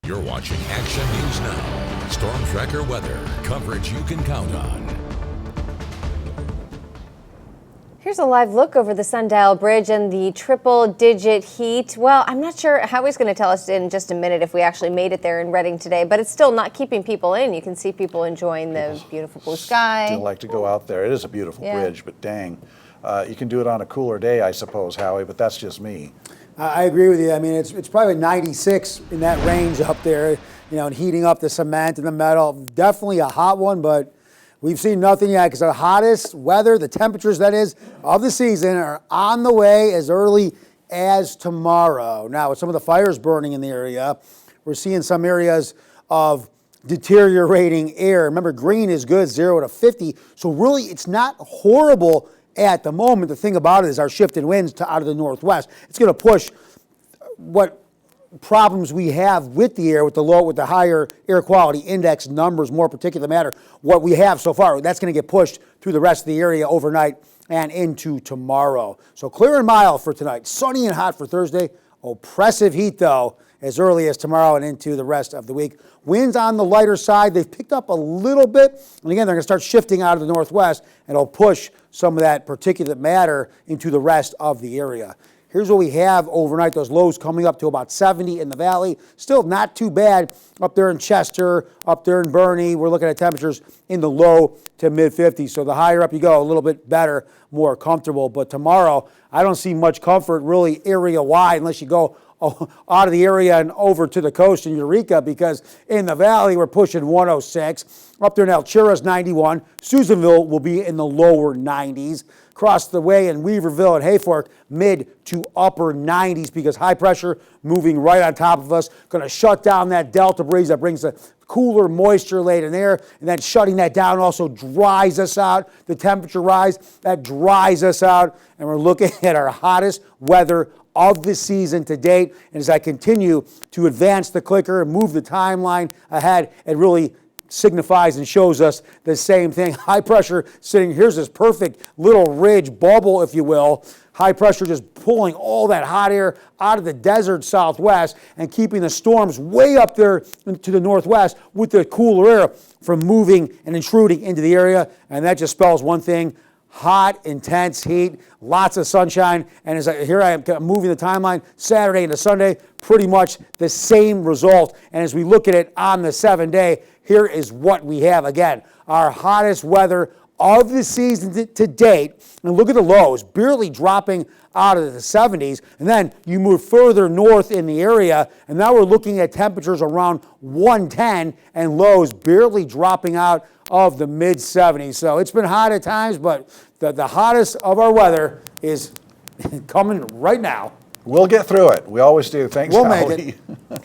You're watching Action News Now. Storm Tracker weather. Coverage you can count on. Here's a live look over the Sundial Bridge and the triple-digit heat. Well, I'm not sure Howie's going to tell us in just a minute if we actually made it there in Reading today, but it's still not keeping people in. You can see people enjoying the beautiful blue sky. Still like to go out there. It is a beautiful bridge, but dang. You can do it on a cooler day, I suppose, Howie, but that's just me. I agree with you. I mean, it's probably 96 in that range up there, and heating up the cement and the metal. Definitely a hot one, but we've seen nothing yet because the hottest weather, the temperatures, that is, of the season are on the way as early as tomorrow. Now, with some of the fires burning in the area, we're seeing some areas of deteriorating air. Remember, green is good, 0 to 50. So really, it's not horrible at the moment. The thing about it is our shift in winds out of the northwest. It's going to push what problems we have with the air, with the higher air quality index numbers, more particular matter, what we have so far. That's going to get pushed through the rest of the area overnight and into tomorrow. So clear and mild for tonight. Sunny and hot for Thursday. Oppressive heat, though, as early as tomorrow and into the rest of the week. Winds on the lighter side. They've picked up a little bit. And again, they're going to start shifting out of the northwest, and it'll push some of that particulate matter into the rest of the area. Here's what we have overnight. Those lows coming up to about 70 in the valley. Still not too bad up there in Chester, up there in Bernie. We're looking at temperatures in the low to mid-50s. So the higher up you go, a little bit better, more comfortable. But tomorrow, I don't see much comfort really area-wide unless you go out of the area and over to the coast in Eureka, because in the valley we're pushing 106. Up there in Alturas, 91. Susanville will be in the lower 90s. Across the way in Weaverville and Hayfork, mid to upper 90s, because high pressure moving right on top of us, going to shut down that delta breeze that brings the cooler moisture laden air, and then shutting that down also dries us out. The temperature rise, that dries us out, and we're looking at our hottest weather of the season to date. And as I continue to advance the clicker and move the timeline ahead, it really signifies and shows us the same thing. High pressure sitting, here's this perfect little ridge bubble, if you will. High pressure just pulling all that hot air out of the desert southwest and keeping the storms way up there to the northwest with the cooler air from moving and intruding into the area. And that just spells one thing: hot, intense heat, lots of sunshine. And here I am moving the timeline, Saturday into Sunday, pretty much the same result. And as we look at it on the 7-day, here is what we have. Again, our hottest weather of the season to date. And look at the lows, barely dropping out of the 70s. And then you move further north in the area, and now we're looking at temperatures around 110 and lows barely dropping out of the mid-70s. So it's been hot at times, but the hottest of our weather is coming right now. We'll get through it. We always do. Thanks, We'll Howie. make it.